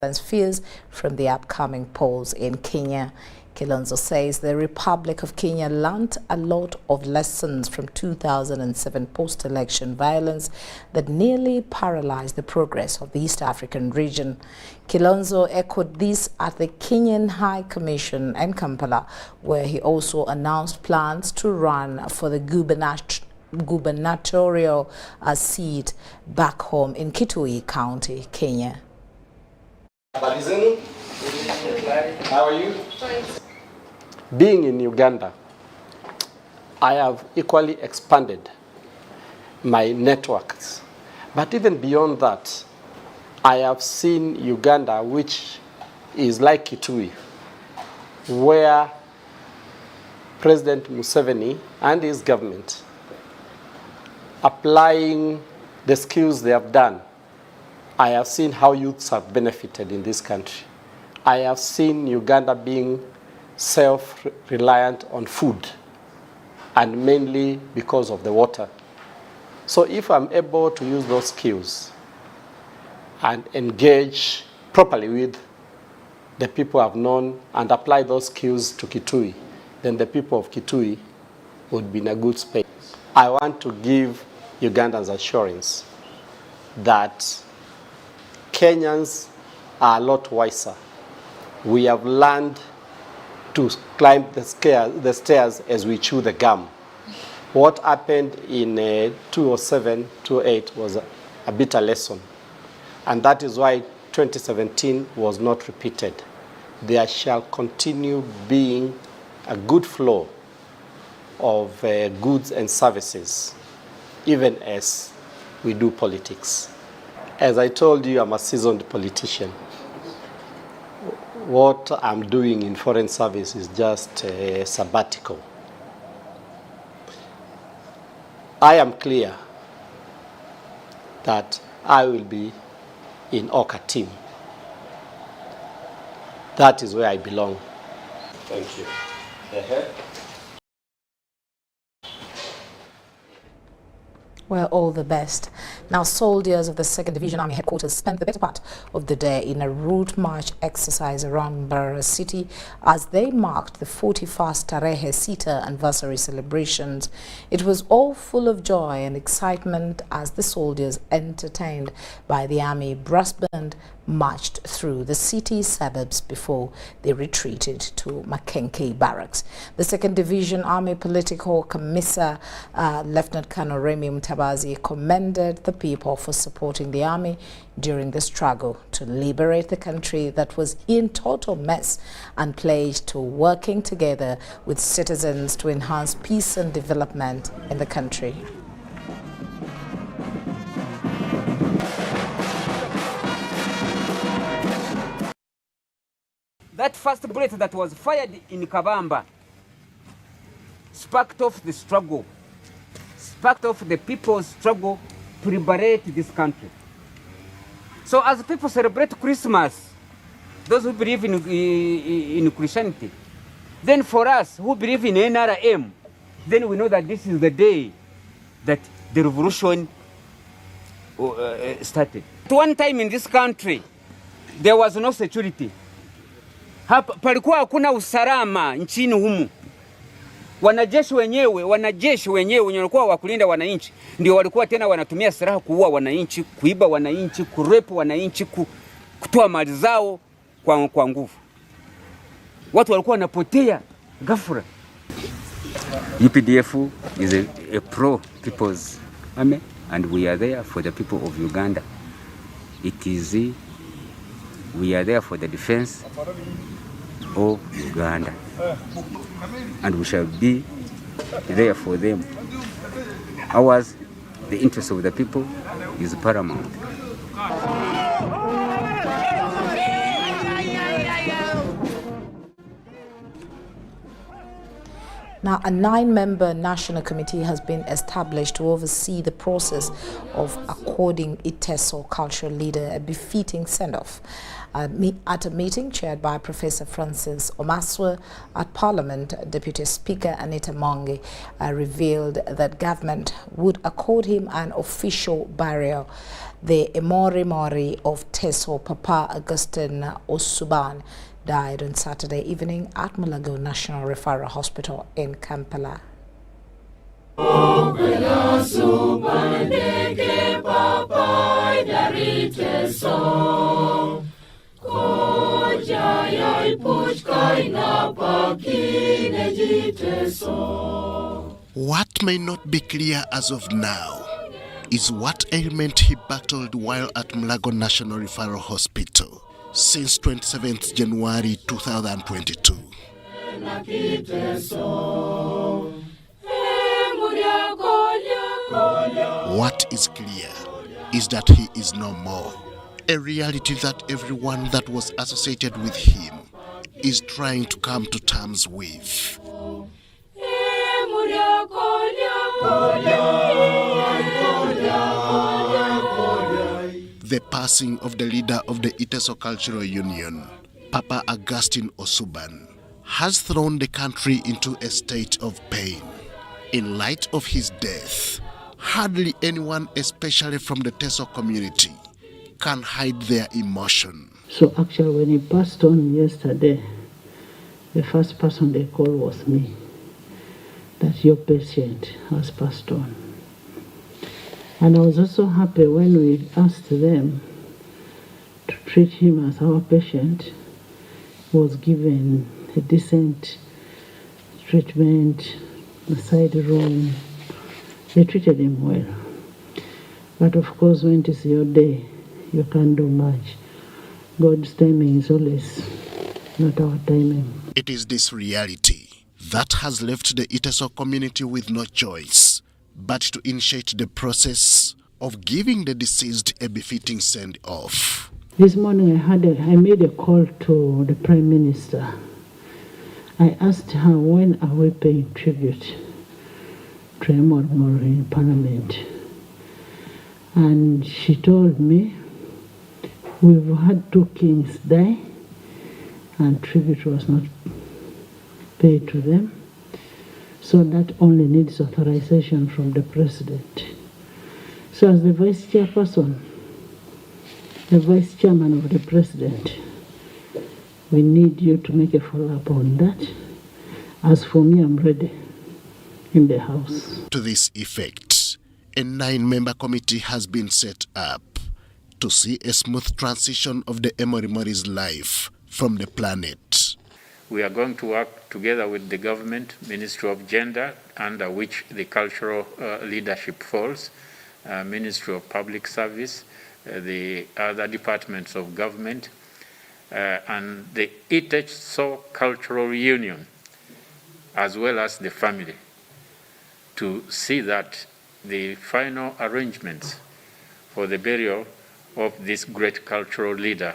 fears from the upcoming polls in Kenya. Kilonzo says the Republic of Kenya learned a lot of lessons from 2007 post-election violence that nearly paralyzed the progress of the East African region. Kilonzo echoed this at the Kenyan High Commission in Kampala, where he also announced plans to run for the gubernatorial seat back home in Kitui County, Kenya. How are you? Being in Uganda, I have equally expanded my networks. But even beyond that, I have seen Uganda, which is like Kitui, where President Museveni and his government, applying the skills they have done, I have seen how youths have benefited in this country. I have seen Uganda being self-reliant on food, and mainly because of the water. So if I'm able to use those skills and engage properly with the people I've known and apply those skills to Kitui, then the people of Kitui would be in a good space. I want to give Ugandans assurance that Kenyans are a lot wiser. We have learned to climb the stairs as we chew the gum. What happened in 2007, 2008 was a bitter lesson. And that is why 2017 was not repeated. There shall continue being a good flow of goods and services, even as we do politics. As I told you, I'm a seasoned politician. What I'm doing in foreign service is just a sabbatical. I am clear that I will be in Oka team. That is where I belong. Thank you. Well, all the best. Now, soldiers of the 2nd Division Army Headquarters spent the better part of the day in a route march exercise around Mbarara City as they marked the 41st Tarehe Sita anniversary celebrations. It was all full of joy and excitement as the soldiers, entertained by the army brass band, marched through the city's suburbs before they retreated to Makenke Barracks. The 2nd Division Army Political Commissar, Lieutenant Colonel Remy Mutabazi, commended the people for supporting the army during the struggle to liberate the country that was in total mess, and pledged to working together with citizens to enhance peace and development in the country. That first bullet that was fired in Kabamba sparked off the struggle, sparked off the people's struggle to liberate this country. So as people celebrate Christmas, those who believe in Christianity, then for us who believe in NRM, then we know that this is the day that the revolution started. At one time in this country, there was no security. Palikuwa hakuna usalama nchini humu. Wanajeshi wenyewe wenye walikuwa wakulinda wananchi ndio walikuwa tena wanatumia silaha kuua wananchi, kuiba wananchi, kurepu wananchi, kutoa mali zao kwa nguvu. Watu walikuwa wanapotea ghafla. UPDF is a pro people's army, and we are there for the people of Uganda. We are there for the defense of Uganda, and we shall be there for them. Ours, the interest of the people, is paramount. Now, a 9-member national committee has been established to oversee the process of according Iteso cultural leader a befitting send-off. At a meeting chaired by Professor Francis Omaswe at Parliament, Deputy Speaker Anita Mongi revealed that government would accord him an official burial. The Emorimor of Teso, Papa Augustine Osuban, died on Saturday evening at Mulago National Referral Hospital in Kampala. What may not be clear as of now is what ailment he battled while at Mulago National Referral Hospital since 27th January 2022. What is clear is that he is no more, a reality that everyone that was associated with him is trying to come to terms with. The passing of the leader of the Iteso Cultural Union, Papa Augustine Osuban, has thrown the country into a state of pain. In light of his death, hardly anyone, especially from the Teso community, can hide their emotion. So actually when he passed on yesterday, the first person they called was me, that your patient has passed on. And I was also happy when we asked them to treat him as our patient. He was given a decent treatment, a side room. They treated him well. But of course, when it is your day, you can't do much. God's timing is always not our timing. It is this reality that has left the Iteso community with no choice but to initiate the process of giving the deceased a befitting send-off. This morning I made a call to the Prime Minister. I asked her, when are we paying tribute to Emorimor in Parliament? And she told me, we've had 2 kings die and tribute was not paid to them. So that only needs authorization from the President. So as the Vice Chairperson, the Vice Chairman of the President, we need you to make a follow-up on that. As for me, I'm ready in the House. To this effect, a 9-member committee has been set up to see a smooth transition of the Emorimori's life from the planet. We are going to work together with the government, Ministry of Gender, under which the cultural leadership falls, Ministry of Public Service, the other departments of government, and the Iteso Cultural Union, as well as the family, to see that the final arrangements for the burial of this great cultural leader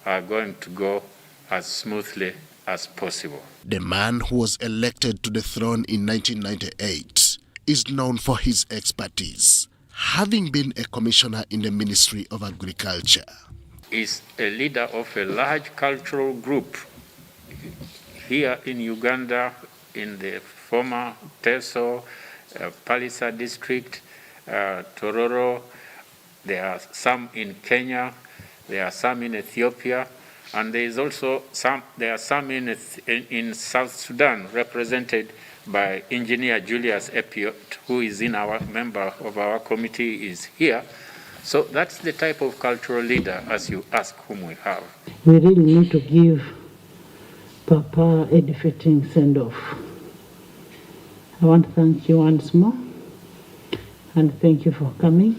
are going to go as smoothly as possible. The man who was elected to the throne in 1998 is known for his expertise, having been a commissioner in the Ministry of Agriculture. Is a leader of a large cultural group here in Uganda, in the former Teso, Palisa district, Tororo. There are some in Kenya, there are some in Ethiopia, and there is also some in South Sudan, represented by Engineer Julius Epiot, who is in our member of our committee, is here. So that's the type of cultural leader, as you ask, whom we have. We really need to give Papa a befitting send-off. I want to thank you once more, and thank you for coming.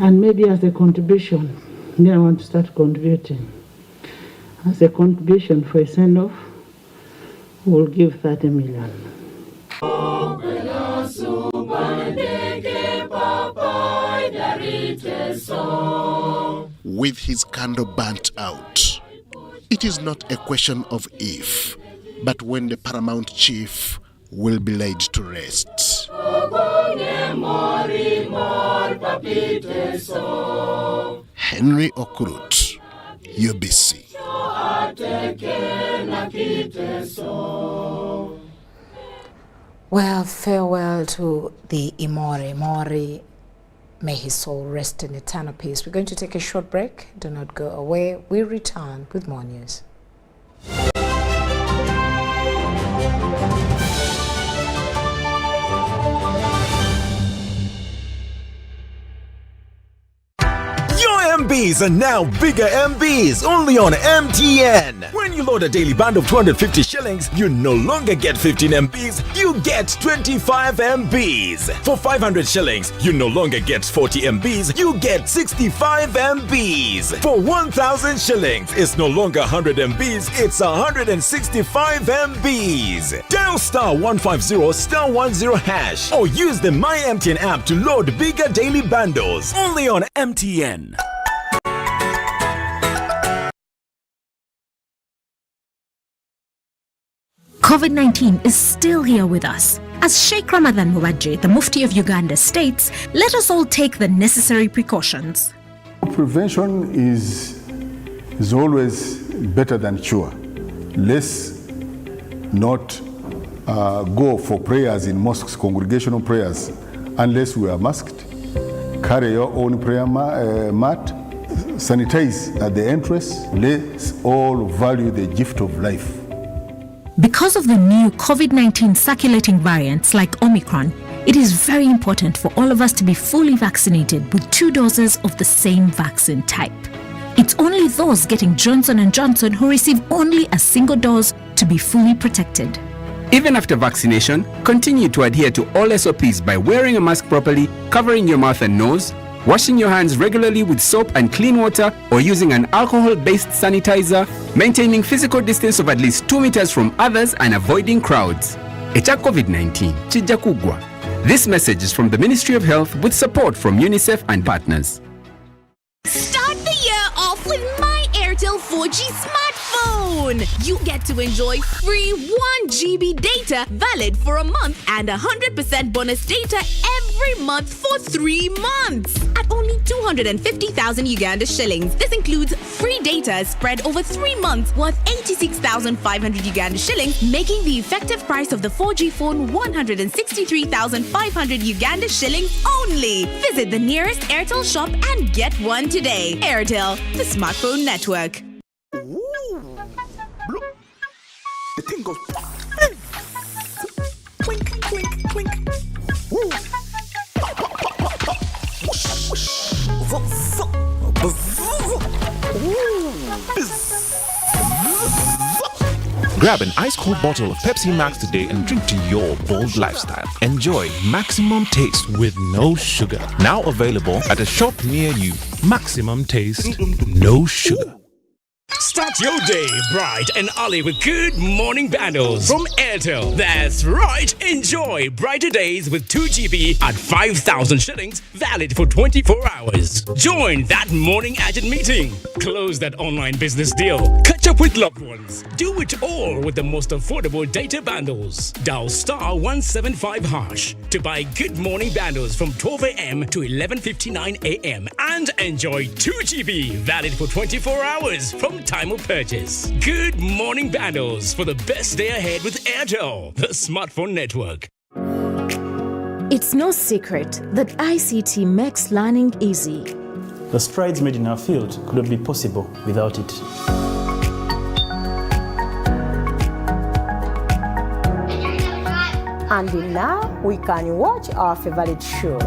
And maybe as a contribution, then I want to start contributing. As a contribution for a send-off, we'll give 30 million. With his candle burnt out, it is not a question of if, but when the paramount chief will be laid to rest. Henry Okurut, UBC. Well, farewell to the Emorimor. May his soul rest in eternal peace. We're going to take a short break. Do not go away. We return with more news. MBs are now bigger MBs only on MTN. When you load a daily bundle of 250 shillings, you no longer get 15 MBs, you get 25 MBs. For 500 shillings, you no longer get 40 MBs, you get 65 MBs. For 1000 shillings, it's no longer 100 MBs, it's 165 MBs. Dial *150 *10 hash or use the My MTN app to load bigger daily bundles only on MTN. COVID-19 is still here with us. As Sheikh Ramadan Muwajjeh, the Mufti of Uganda, states, let us all take the necessary precautions. Prevention is always better than cure. Let's not go for prayers in mosques, congregational prayers, unless we are masked. Carry your own prayer mat. Sanitize at the entrance. Let's all value the gift of life. Because of the new COVID-19 circulating variants like Omicron, it is very important for all of us to be fully vaccinated with 2 doses of the same vaccine type. It's only those getting Johnson & Johnson who receive only a single dose to be fully protected. Even after vaccination, continue to adhere to all SOPs by wearing a mask properly, covering your mouth and nose, washing your hands regularly with soap and clean water or using an alcohol-based sanitizer, maintaining physical distance of at least 2 meters from others and avoiding crowds. Echa COVID-19, chija kugwa. This message is from the Ministry of Health with support from UNICEF and partners. Start the year off with My Airtel 4G smartphone. You get to enjoy free 1 GB data valid for a month and 100% bonus data every month for 3 months at only 250,000 Uganda shillings. This includes free data spread over 3 months worth 86,500 Uganda shillings, making the effective price of the 4G phone 163,500 Uganda shillings only. Visit the nearest Airtel shop and get one today. Airtel, the smartphone network. The thing goes clink, clink, clink. Woo. Grab an ice-cold bottle of Pepsi Max today and drink to your bold lifestyle. Enjoy maximum taste with no sugar. Now available at a shop near you. Maximum taste, no sugar. Start your day bright and early with good morning bundles from Airtel. That's right. Enjoy brighter days with 2 GB at 5,000 shillings, valid for 24 hours. Join that morning agent meeting. Close that online business deal. Catch up with loved ones. Do it all with the most affordable data bundles. Dial *175 hash to buy good morning bundles from 12 a.m. to 11:59 a.m. and enjoy 2 GB, valid for 24 hours from time of purchase. Good morning bundles for the best day ahead with Airtel, the smartphone network. It's no secret that ICT makes learning easy. The strides made in our field could not be possible without it. And now we can watch our favorite show.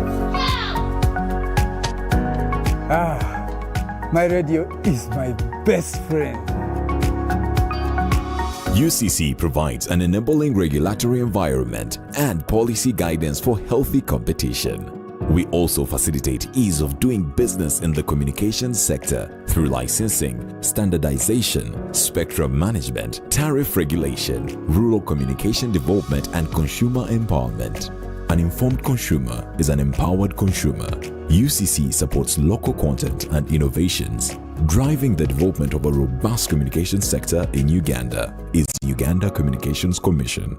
My radio is my best friend. UCC provides an enabling regulatory environment and policy guidance for healthy competition. We also facilitate ease of doing business in the communications sector through licensing, standardization, spectrum management, tariff regulation, rural communication development, and consumer empowerment. An informed consumer is an empowered consumer. UCC supports local content and innovations. Driving the development of a robust communication sector in Uganda is Uganda Communications Commission.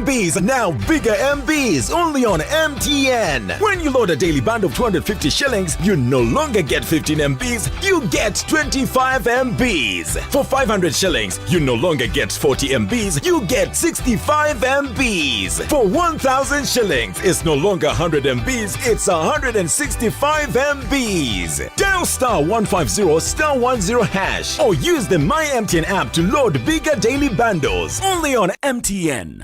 MBs are now bigger MBs only on MTN. When you load a daily bundle of 250 shillings, you no longer get 15 MBs, you get 25 MBs. For 500 shillings, you no longer get 40 MBs, you get 65 MBs. For 1,000 shillings, it's no longer 100 MBs, it's 165 MBs. Dial *150 *10 hash or use the My MTN app to load bigger daily bundles only on MTN.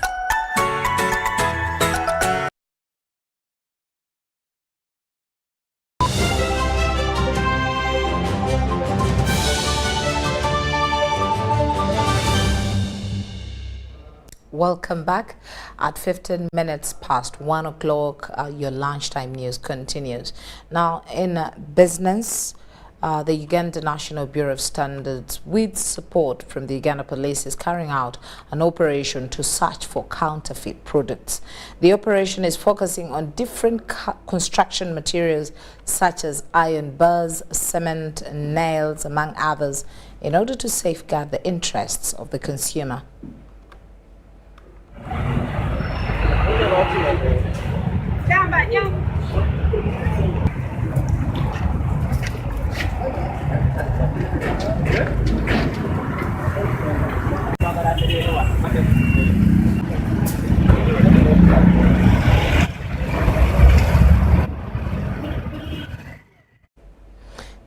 Welcome back. At 15 minutes past 1 o'clock, your lunchtime news continues. Now, in business, the Uganda National Bureau of Standards, with support from the Uganda Police, is carrying out an operation to search for counterfeit products. The operation is focusing on different construction materials such as iron bars, cement, and nails, among others, in order to safeguard the interests of the consumer.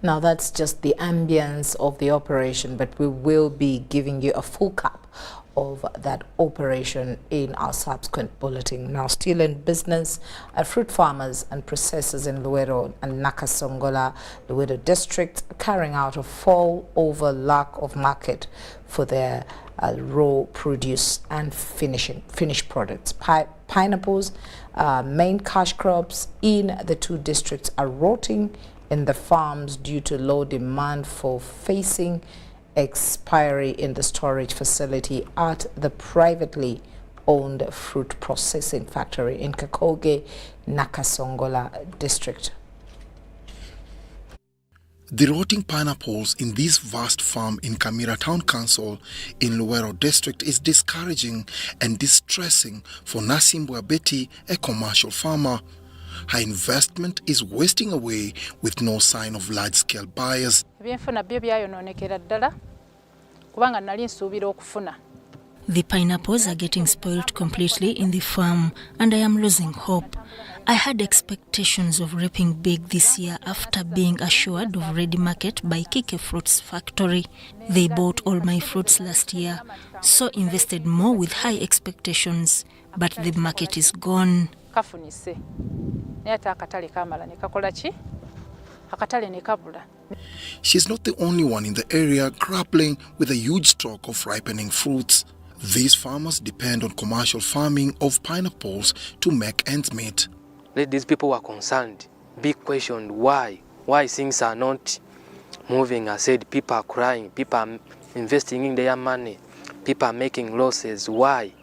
Now that's just the ambience of the operation, but we will be giving you a full cap of that operation in our subsequent bulletin. Now, still in business, fruit farmers and processors in Luwero and Nakasongola, Luwero district, are carrying out a fall over lack of market for their raw produce and finished products. Pineapples, main cash crops in the two districts, are rotting in the farms due to low demand for facing expiry in the storage facility at the privately owned fruit processing factory in Kakoge, Nakasongola district. The rotting pineapples in this vast farm in Kamira Town Council in Luwero district is discouraging and distressing for Nasimbwa Betty, a commercial farmer. Her investment is wasting away with no sign of large-scale buyers. The pineapples are getting spoiled completely in the farm and I am losing hope. I had expectations of reaping big this year after being assured of ready market by Kike Fruits Factory. They bought all my fruits last year, so invested more with high expectations, but the market is gone. She's not the only one in the area grappling with a huge stock of ripening fruits. These farmers depend on commercial farming of pineapples to make ends meet. These people were concerned, big question, why things are not moving. I said people are crying, people are investing in their money, people are making losses, why?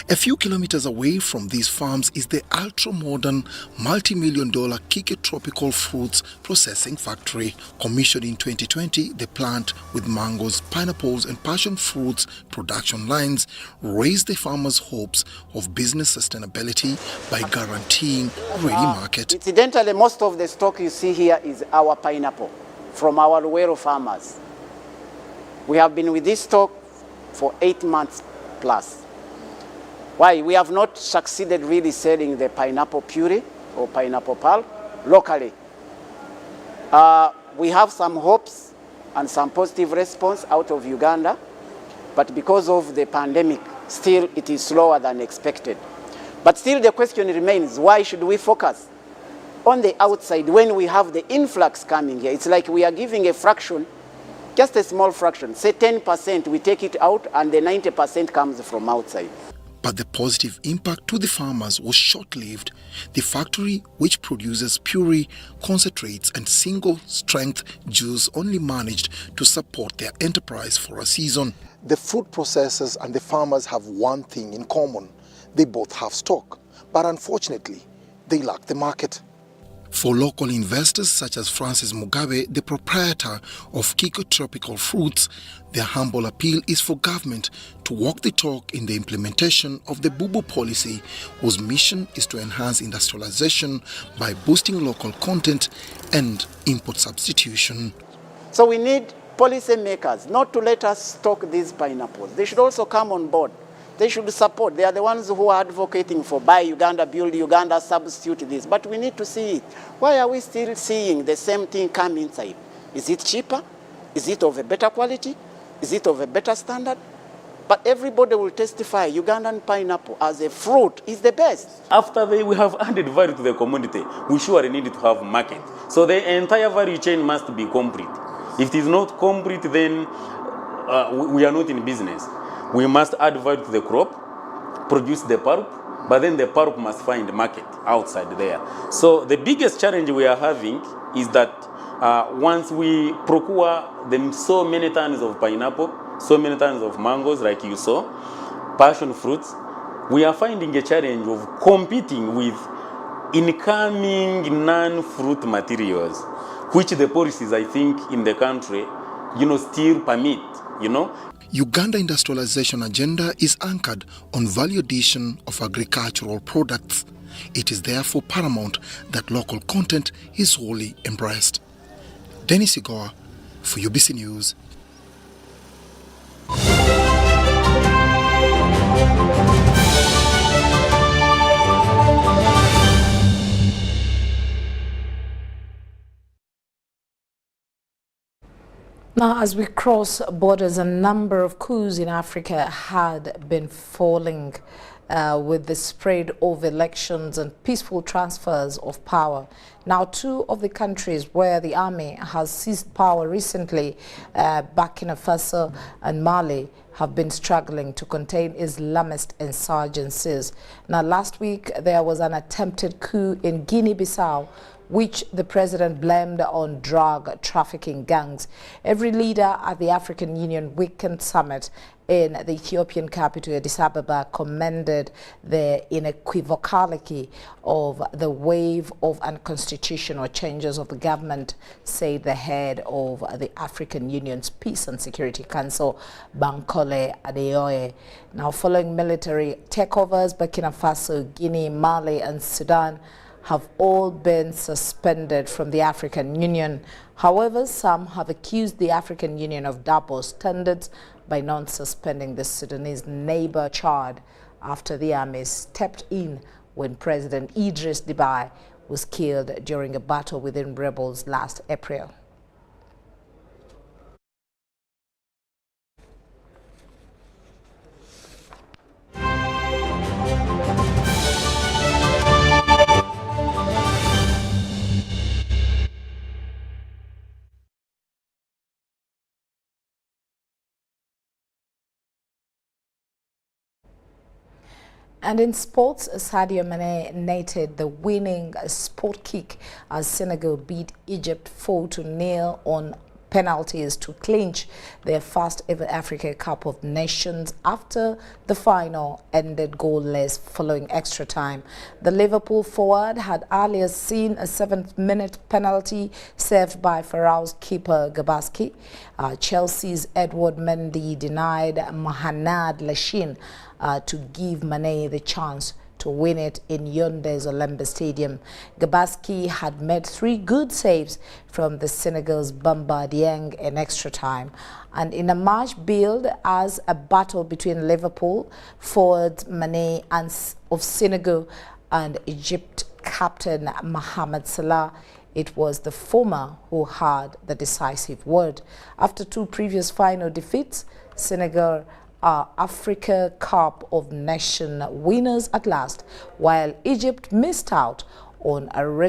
A few kilometers away from these farms is the ultra-modern, multi-million-dollar Kike Tropical Fruits Processing Factory. Commissioned in 2020, the plant with mangoes, pineapples and passion fruits production lines raised the farmers' hopes of business sustainability by guaranteeing a ready market. Incidentally, most of the stock you see here is our pineapple from our Luwero farmers. We have been with this stock for 8 months plus. Why? We have not succeeded really selling the pineapple puree or pineapple pulp locally. We have some hopes and some positive response out of Uganda, but because of the pandemic, still it is slower than expected. But still the question remains, why should we focus on the outside when we have the influx coming here? It's like we are giving a fraction, just a small fraction, say 10%, we take it out and the 90% comes from outside. But the positive impact to the farmers was short-lived. The factory, which produces puree, concentrates and single-strength juice, only managed to support their enterprise for a season. The fruit processors and the farmers have one thing in common. They both have stock, but unfortunately, they lack the market. For local investors such as Francis Mugabe, the proprietor of Kiko Tropical Fruits, their humble appeal is for government to walk the talk in the implementation of the Bubu policy, whose mission is to enhance industrialization by boosting local content and import substitution. So we need policymakers not to let us stock these pineapples. They should also come on board. They should support. They are the ones who are advocating for buy Uganda, build Uganda, substitute this. But we need to see it. Why are we still seeing the same thing come inside? Is it cheaper? Is it of a better quality? Is it of a better standard? But everybody will testify Ugandan pineapple as a fruit is the best. After we have added value to the community, we surely need to have market. So the entire value chain must be complete. If it is not complete, then we are not in business. We must add value to the crop, produce the pulp, but then the pulp must find market outside there. So the biggest challenge we are having is that once we procure them so many tons of pineapple, so many tons of mangoes like you saw, passion fruits, we are finding a challenge of competing with incoming non-fruit materials, which the policies, I think, in the country, still permit, Uganda industrialization agenda is anchored on value addition of agricultural products. It is therefore paramount that local content is wholly embraced. Dennis Igoa for UBC News. Now, as we cross borders, a number of coups in Africa had been falling with the spread of elections and peaceful transfers of power. Now, two of the countries where the army has seized power recently, Burkina Faso and Mali, have been struggling to contain Islamist insurgencies. Now, last week, there was an attempted coup in Guinea-Bissau, which the president blamed on drug trafficking gangs. Every leader at the African Union Weekend Summit in the Ethiopian capital, Addis Ababa, commended the inequivocality of the wave of unconstitutional changes of the government, said the head of the African Union's Peace and Security Council, Bankole Adeoye. Now, following military takeovers, Burkina Faso, Guinea, Mali, and Sudan have all been suspended from the African Union. However, some have accused the African Union of double standards by not suspending the Sudanese neighbor Chad after the army stepped in when President Idris Deby was killed during a battle within rebels last April. And in sports, Sadio Mane netted the winning sport kick as Senegal beat Egypt 4-0 on penalties to clinch their first ever Africa Cup of Nations after the final ended goalless following extra time. The Liverpool forward had earlier seen a 7th-minute penalty saved by Feburaury's keeper Gabaski. Chelsea's Edward Mendy denied Mahanad Lashin to give Mane the chance to win it in Yaounde's Olembe Stadium. Gabaski had made 3 good saves from the Senegal's Bamba Dieng in extra time. And in a match billed as a battle between Liverpool forwards Mane of Senegal and Egypt captain Mohamed Salah, it was the former who had the decisive word. After 2 previous final defeats, Senegal are Africa Cup of Nations winners at last, while Egypt missed out on a record